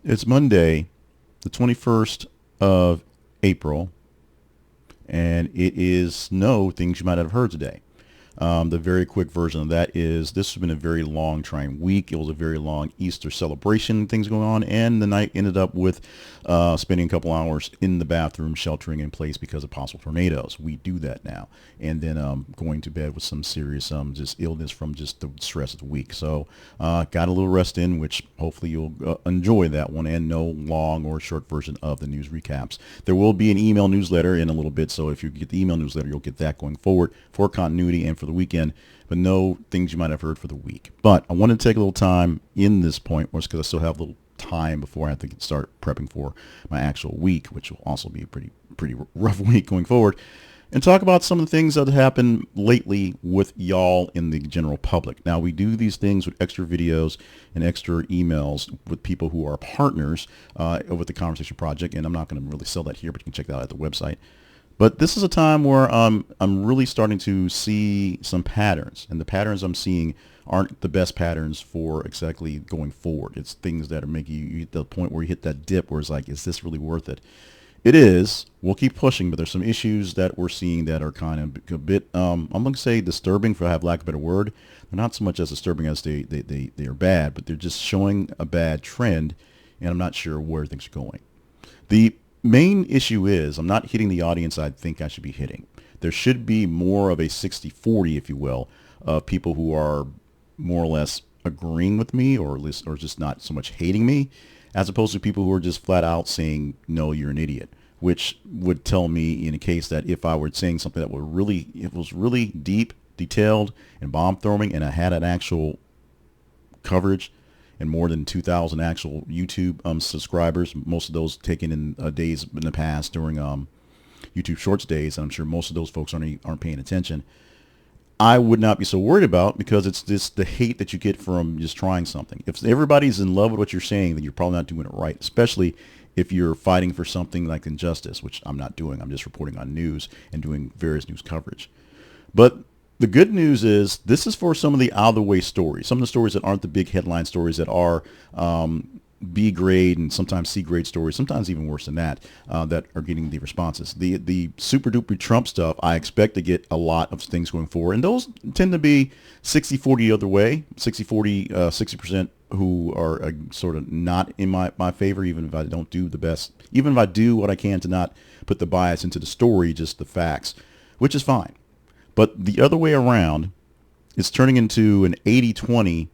It's Monday, the 21st of April, and it is no things you might have heard today. The very quick version of that is this has been a very long trying week. It was a very long Easter celebration, things going on, and the night ended up with spending a couple hours in the bathroom sheltering in place because of possible tornadoes. We do that now. And then going to bed with some serious just illness from just the stress of the week. So got a little rest in, which hopefully you'll enjoy that one, and no long or short version of the news recaps. There will be an email newsletter in a little bit, so if you get the email newsletter, you'll get that going forward for continuity and for the weekend, but no things you might have heard for the week. But I want to take a little time in this point, because I still have a little time before I have to start prepping for my actual week, which will also be a pretty rough week going forward, and talk about some of the things that have happened lately with y'all in the general public. Now, we do these things with extra videos and extra emails with people who are partners with the Conversation Project, and I'm not going to really sell that here, but you can check that out at the website. But this is a time where I'm really starting to see some patterns, and the patterns I'm seeing aren't the best patterns for exactly going forward. It's things that are making you hit the point where you hit that dip where it's like, is this really worth it? It is. We'll keep pushing, but there's some issues that we're seeing that are kind of a bit, I'm going to say disturbing, for lack of a better word. They're not so much as disturbing as they are bad, but they're just showing a bad trend, and I'm not sure where things are going. The main issue is I'm not hitting the audience I think I should be hitting. There should be more of a 60-40, if you will, of people who are more or less agreeing with me, or just not so much hating me, as opposed to people who are just flat out saying, no, you're an idiot, which would tell me in a case that if I were saying something that was really deep, detailed, and bomb throwing, and I had an actual coverage and more than 2,000 actual YouTube subscribers, most of those taken in days in the past during YouTube Shorts days, and I'm sure most of those folks aren't paying attention, I would not be so worried about, because it's just the hate that you get from just trying something. If everybody's in love with what you're saying, then you're probably not doing it right, especially if you're fighting for something like injustice, which I'm not doing. I'm just reporting on news and doing various news coverage. But the good news is this is for some of the out-of-the-way stories, some of the stories that aren't the big headline stories, that are B grade and sometimes C grade stories, sometimes even worse than that, that are getting the responses. The super duper Trump stuff, I expect to get a lot of things going forward, and those tend to be 60-40 the other way, 60-40, 60% who are sort of not in my favor, even if I don't do the best, even if I do what I can to not put the bias into the story, just the facts, which is fine. But the other way around, it's turning into an 80-20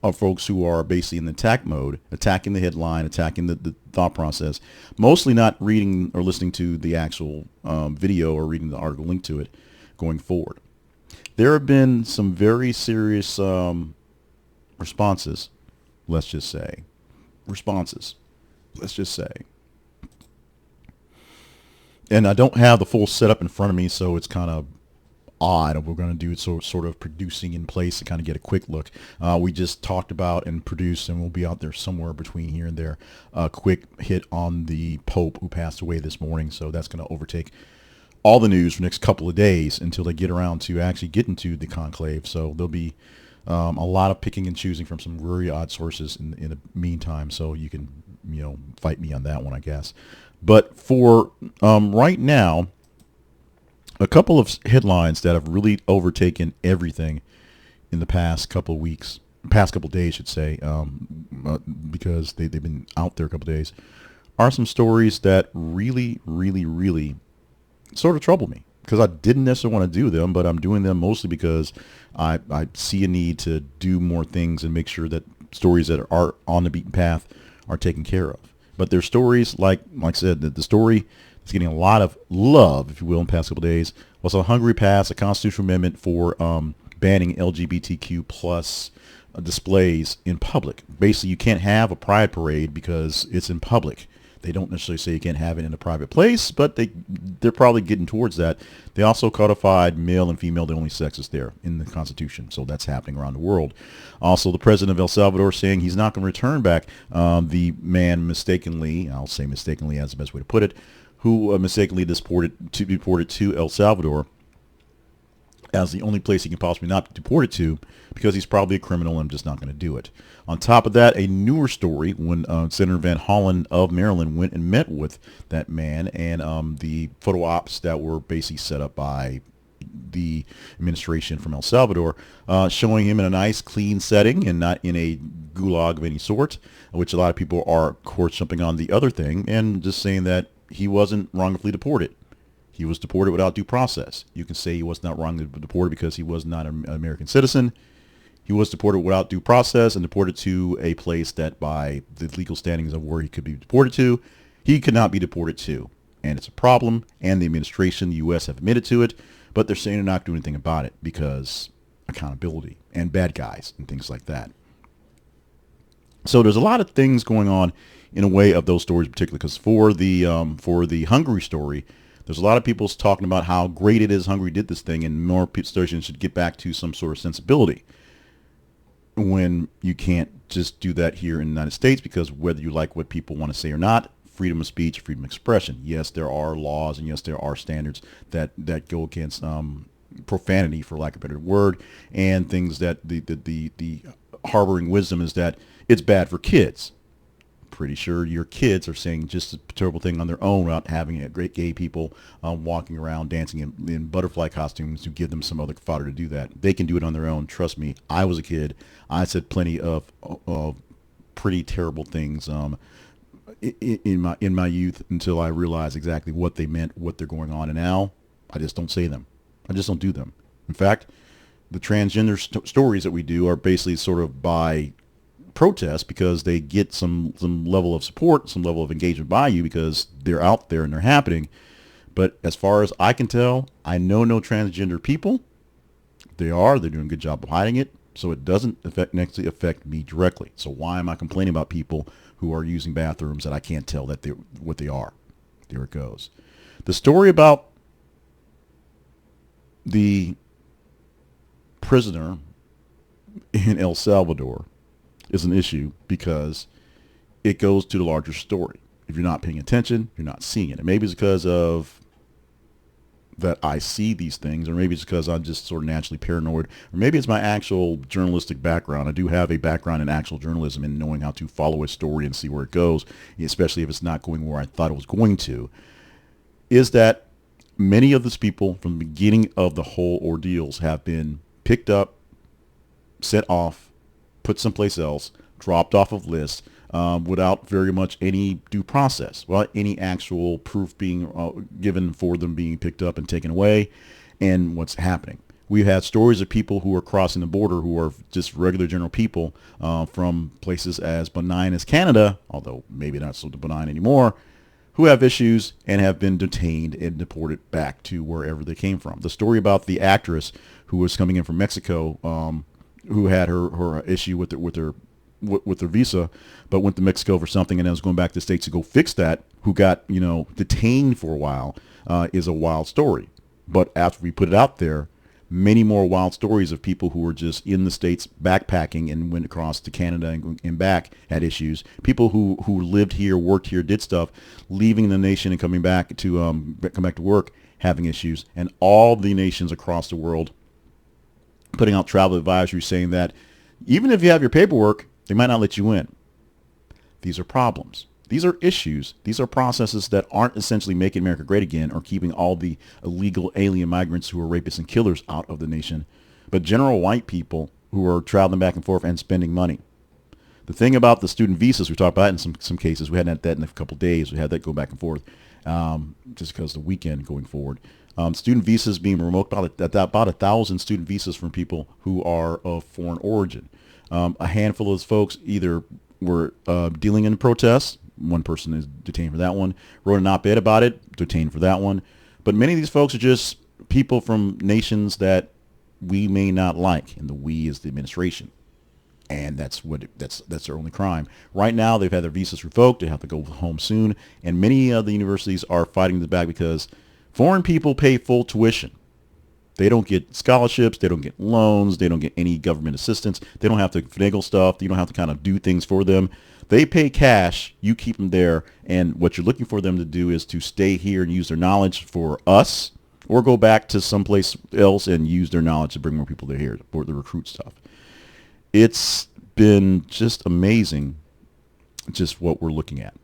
of folks who are basically in the attack mode, attacking the headline, attacking the thought process, mostly not reading or listening to the actual video or reading the article linked to it going forward. There have been some very serious responses, let's just say. And I don't have the full setup in front of me, so it's kind of odd. We're going to do it sort of producing in place to kind of get a quick look. We just talked about and produced, and we'll be out there somewhere between here and there, a quick hit on the Pope who passed away this morning. So that's going to overtake all the news for the next couple of days until they get around to actually getting to the conclave. So there'll be a lot of picking and choosing from some very odd sources in the meantime. So you can fight me on that one, I guess. But for right now, a couple of headlines that have really overtaken everything in the past couple of weeks, past couple of days, I should say, because they've been out there a couple of days, are some stories that really, really, really sort of trouble me, because I didn't necessarily want to do them, but I'm doing them mostly because I see a need to do more things and make sure that stories that are on the beaten path are taken care of. But there's stories like I said, the story is getting a lot of love, if you will, in the past couple of days, was a Hungary pass, a constitutional amendment for banning LGBTQ plus displays in public. Basically, you can't have a pride parade because it's in public. They don't necessarily say you can't have it in a private place, but they're probably getting towards that. They also codified male and female, the only sexes there in the Constitution. So that's happening around the world. Also, the president of El Salvador saying he's not going to return back the man mistakenly, I'll say mistakenly as the best way to put it, who mistakenly deported to El Salvador as the only place he can possibly not be deported to, because he's probably a criminal and just not going to do it. On top of that, a newer story when Senator Van Hollen of Maryland went and met with that man, and the photo ops that were basically set up by the administration from El Salvador, showing him in a nice, clean setting and not in a gulag of any sort, which a lot of people are, of course, jumping on the other thing and just saying that he wasn't wrongfully deported. He was deported without due process. You can say he was not wrongly deported because he was not an American citizen. He was deported without due process and deported to a place that by the legal standings of where he could be deported to, he could not be deported to. And it's a problem, and the administration, the U.S. have admitted to it, but they're saying they're not doing anything about it because accountability and bad guys and things like that. So there's a lot of things going on in a way of those stories, particularly because for the Hungary story, there's a lot of people talking about how great it is Hungary did this thing, and more stations should get back to some sort of sensibility when you can't just do that here in the United States, because whether you like what people want to say or not, freedom of speech, freedom of expression. Yes, there are laws, and yes, there are standards that go against profanity, for lack of a better word, and things that the harboring wisdom is that it's bad for kids. Pretty sure your kids are saying just a terrible thing on their own without having a great gay people walking around dancing in butterfly costumes to give them some other fodder to do that. They can do it on their own. Trust me. I was a kid. I said plenty of pretty terrible things in my youth until I realized exactly what they meant, what they're going on, and now I just don't say them. I just don't do them. In fact, the transgender stories that we do are basically sort of by protest, because they get some level of support, some level of engagement by you, because they're out there and they're happening. But as far as I can tell, I know no transgender people. They're doing a good job of hiding it, so it doesn't affect me directly. So why am I complaining about people who are using bathrooms that I can't tell that what they are? There it goes. The story about the prisoner in El Salvador is an issue because it goes to the larger story. If you're not paying attention, you're not seeing it. And maybe it's because of that I see these things, or maybe it's because I'm just sort of naturally paranoid, or maybe it's my actual journalistic background. I do have a background in actual journalism and knowing how to follow a story and see where it goes, especially if it's not going where I thought it was going to, is that many of these people from the beginning of the whole ordeals have been picked up, sent off, put someplace else, dropped off of lists without very much any due process, without any actual proof being given for them being picked up and taken away, and what's happening. We've had stories of people who are crossing the border who are just regular general people from places as benign as Canada, although maybe not so benign anymore, who have issues and have been detained and deported back to wherever they came from. The story about the actress who was coming in from Mexico, who had her issue with her visa, but went to Mexico for something and then was going back to the States to go fix that, who got detained for a while, is a wild story. But after we put it out there, many more wild stories of people who were just in the States backpacking and went across to Canada and back had issues. People who lived here, worked here, did stuff, leaving the nation and coming back to come back to work, having issues. And all the nations across the world putting out travel advisories saying that even if you have your paperwork, they might not let you in. These are problems. These are issues. These are processes that aren't essentially making America great again or keeping all the illegal alien migrants who are rapists and killers out of the nation, but general white people who are traveling back and forth and spending money. The thing about the student visas, we talked about in some cases, we hadn't had that in a couple of days. We had that go back and forth just because of the weekend going forward. Student visas being revoked, about 1,000 student visas from people who are of foreign origin. A handful of those folks either were dealing in protests. One person is detained for that one. Wrote an op-ed about it, detained for that one. But many of these folks are just people from nations that we may not like, and the we is the administration. And that's their only crime. Right now, they've had their visas revoked. They have to go home soon. And many of the universities are fighting this back because foreign people pay full tuition. They don't get scholarships. They don't get loans. They don't get any government assistance. They don't have to finagle stuff. You don't have to kind of do things for them. They pay cash. You keep them there. And what you're looking for them to do is to stay here and use their knowledge for us or go back to someplace else and use their knowledge to bring more people to here for the recruit stuff. It's been just amazing, just what we're looking at.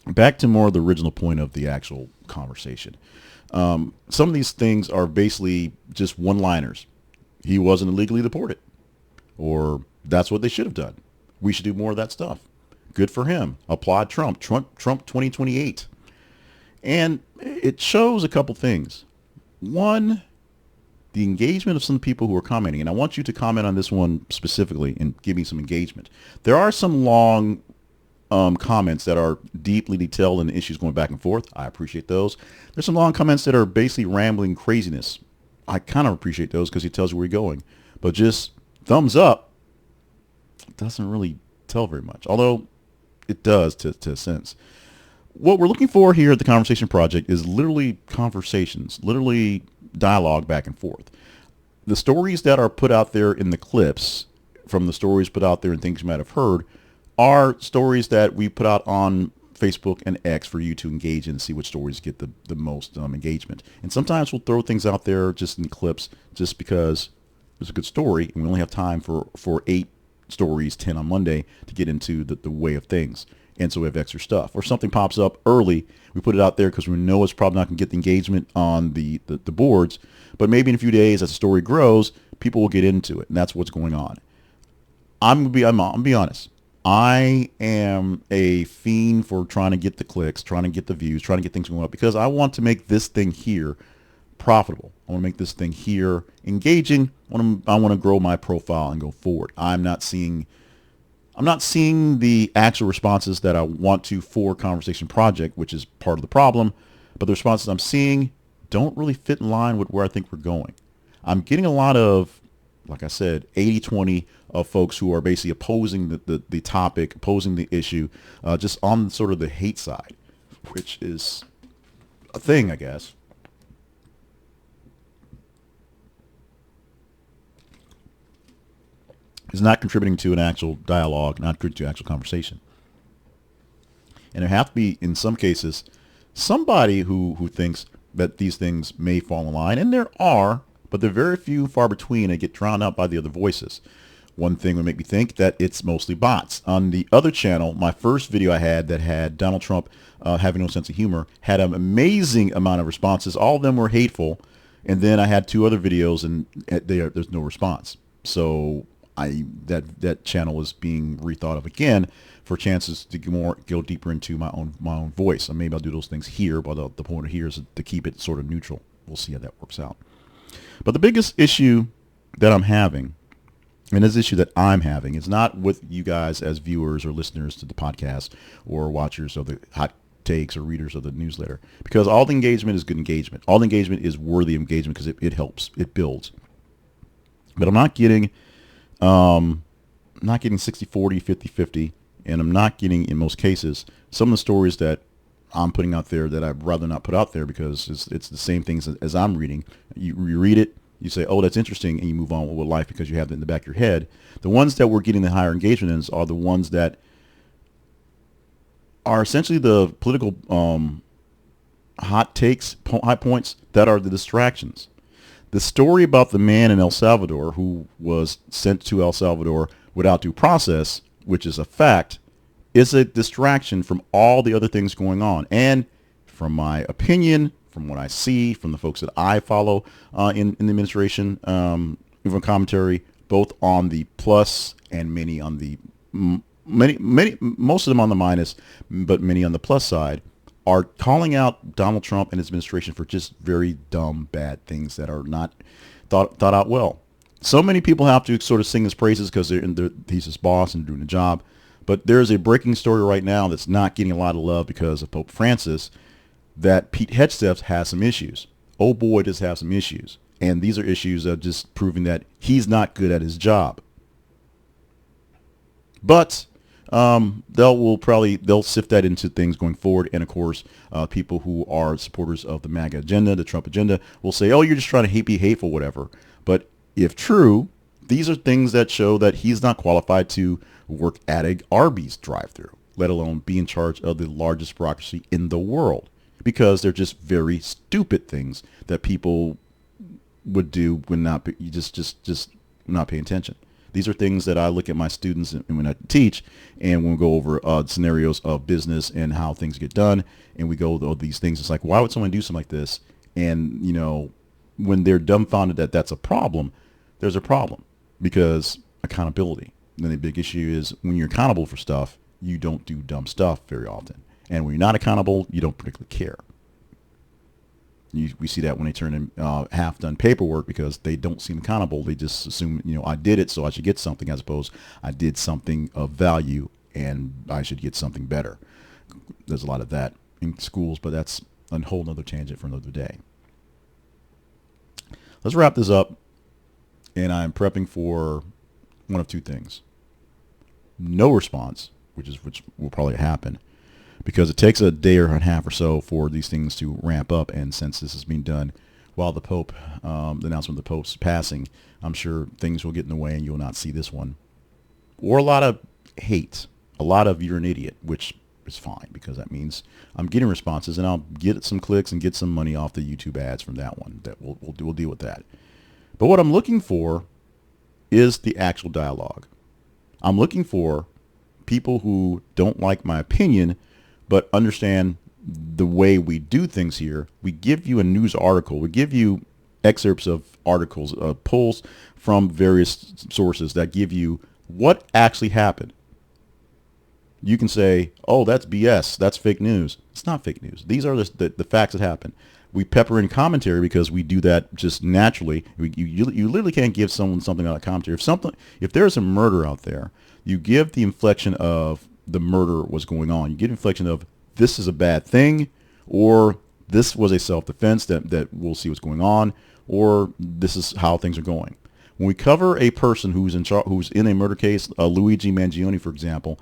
Back to more of the original point of the actual conversation. Some of these things are basically just one-liners. He wasn't illegally deported, or that's what they should have done. We should do more of that stuff. Good for him. Applaud Trump. Trump 2028. And it shows a couple things. One, the engagement of some people who are commenting, and I want you to comment on this one specifically and give me some engagement. There are some long comments that are deeply detailed and issues going back and forth. I appreciate those. There's some long comments that are basically rambling craziness. I kind of appreciate those because it tells you where you're going. But just thumbs up doesn't really tell very much, although it does to a sense. What we're looking for here at the Conversation Project is literally conversations, literally dialogue back and forth. The stories that are put out there in the clips from the stories put out there and things you might have heard are stories that we put out on Facebook and X for you to engage in and see which stories get the most engagement. And sometimes we'll throw things out there just in clips just because it's a good story and we only have time for 8 stories, 10 on Monday, to get into the way of things. And so we have extra stuff. Or something pops up early, we put it out there because we know it's probably not going to get the engagement on the boards. But maybe in a few days, as the story grows, people will get into it. And that's what's going on. I'm gonna be honest. I am a fiend for trying to get the clicks, trying to get the views, trying to get things going up because I want to make this thing here profitable. I want to make this thing here engaging. I want to grow my profile and go forward. I'm not seeing the actual responses that I want to for Conversation Project, which is part of the problem, but the responses I'm seeing don't really fit in line with where I think we're going. I'm getting a lot of, like I said, 80-20 of folks who are basically opposing the topic, opposing the issue, just on sort of the hate side, which is a thing, I guess. Is not contributing to an actual dialogue, not contributing to actual conversation. And there have to be, in some cases, somebody who thinks that these things may fall in line, and there are, but they're very few, far between, and get drowned out by the other voices. One thing would make me think that it's mostly bots. On the other channel, my first video I had that had Donald Trump having no sense of humor had an amazing amount of responses. All of them were hateful, and then I had 2 other videos, and there's no response. So that channel is being rethought of again for chances to go deeper into my own voice. And maybe I'll do those things here, but the point here is to keep it sort of neutral. We'll see how that works out. But the biggest issue that I'm having, and this issue that I'm having, is not with you guys as viewers or listeners to the podcast or watchers of the hot takes or readers of the newsletter, because all the engagement is good engagement. All the engagement is worthy engagement because it helps, it builds. But I'm not getting 60-40, 50-50, and I'm not getting, in most cases, some of the stories that I'm putting out there that I'd rather not put out there because it's the same things as I'm reading. You read it, you say, oh, that's interesting, and you move on with life because you have it in the back of your head. The ones that we're getting the higher engagement in are the ones that are essentially the political hot takes, high points that are the distractions. The story about the man in El Salvador who was sent to El Salvador without due process, which is a fact, is a distraction from all the other things going on. And from my opinion, from what I see, from the folks that I follow in the administration, even commentary, both on the plus and many on the most of them on the minus, but many on the plus side, are calling out Donald Trump and his administration for just very dumb, bad things that are not thought out well. So many people have to sort of sing his praises because he's his boss and doing the job. But there's a breaking story right now that's not getting a lot of love because of Pope Francis, that Pete Hegseth has some issues. Oh boy, does have some issues. And these are issues of just proving that he's not good at his job. But they'll sift that into things going forward. And of course, people who are supporters of the MAGA agenda, the Trump agenda, will say, oh, you're just trying to be hateful, whatever. But if true, these are things that show that he's not qualified to work at a Arby's drive-thru, let alone be in charge of the largest bureaucracy in the world. because they're just very stupid things that people would do when not you just not paying attention. These are things that I look at my students and when I teach, and when we go over scenarios of business and how things get done, and we go over these things. It's like, why would someone do something like this? And when they're dumbfounded that that's a problem, there's a problem, because accountability. And then the big issue is when you're accountable for stuff, you don't do dumb stuff very often, and when you're not accountable, you don't particularly care. We see that when they turn in half-done paperwork because they don't seem accountable. They just assume, I did it, so I should get something, as opposed I did something of value and I should get something better. There's a lot of that in schools, but that's a whole nother tangent for another day. Let's wrap this up, and I'm prepping for one of two things. No response, which will probably happen, because it takes a day or a half or so for these things to ramp up. And since this is being done while the Pope, the announcement of the Pope's passing, I'm sure things will get in the way and you'll not see this one. Or a lot of hate, a lot of "you're an idiot," which is fine, because that means I'm getting responses, and I'll get some clicks and get some money off the YouTube ads from that one. That we'll deal with that. But what I'm looking for is the actual dialogue. I'm looking for people who don't like my opinion, but understand the way we do things here. We give you a news article. We give you excerpts of articles, polls from various sources that give you what actually happened. You can say, oh, that's BS. That's fake news. It's not fake news. These are the facts that happen. We pepper in commentary because we do that just naturally. You literally can't give someone something out of commentary. If there's a murder out there, you give the inflection of the murder was going on. You get an inflection of this is a bad thing, or this was a self-defense that we'll see what's going on, or this is how things are going. When we cover a person who's in a murder case, Luigi Mangione, for example,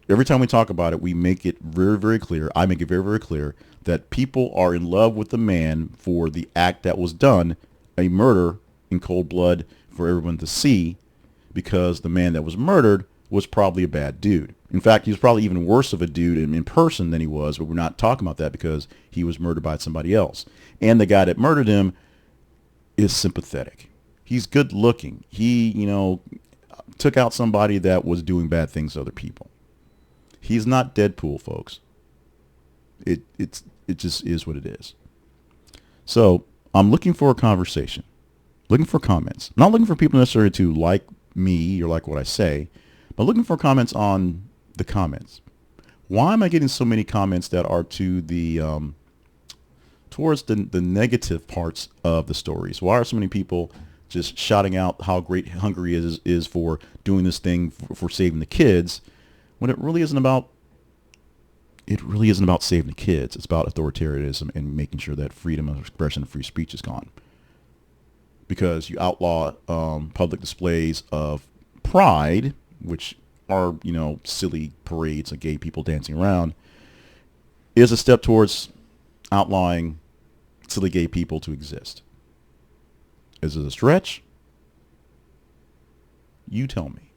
every time we talk about it, we make it very, very clear. I make it very, very clear that people are in love with the man for the act that was done, a murder in cold blood for everyone to see, because the man that was murdered was probably a bad dude. In fact, he was probably even worse of a dude in person than he was, but we're not talking about that because he was murdered by somebody else. And the guy that murdered him is sympathetic. He's good looking. He, took out somebody that was doing bad things to other people. He's not Deadpool, folks. It just is what it is. So I'm looking for a conversation, looking for comments. I'm not looking for people necessarily to like me or like what I say, but looking for comments on the comments. Why am I getting so many comments that are to the towards the negative parts of the stories? Why are so many people just shouting out how great Hungary is for doing this thing for saving the kids, when it really isn't about saving the kids? It's about authoritarianism and making sure that freedom of expression and free speech is gone. Because you outlaw public displays of pride, which are, silly parades of gay people dancing around, is a step towards outlawing silly gay people to exist. Is it a stretch? You tell me.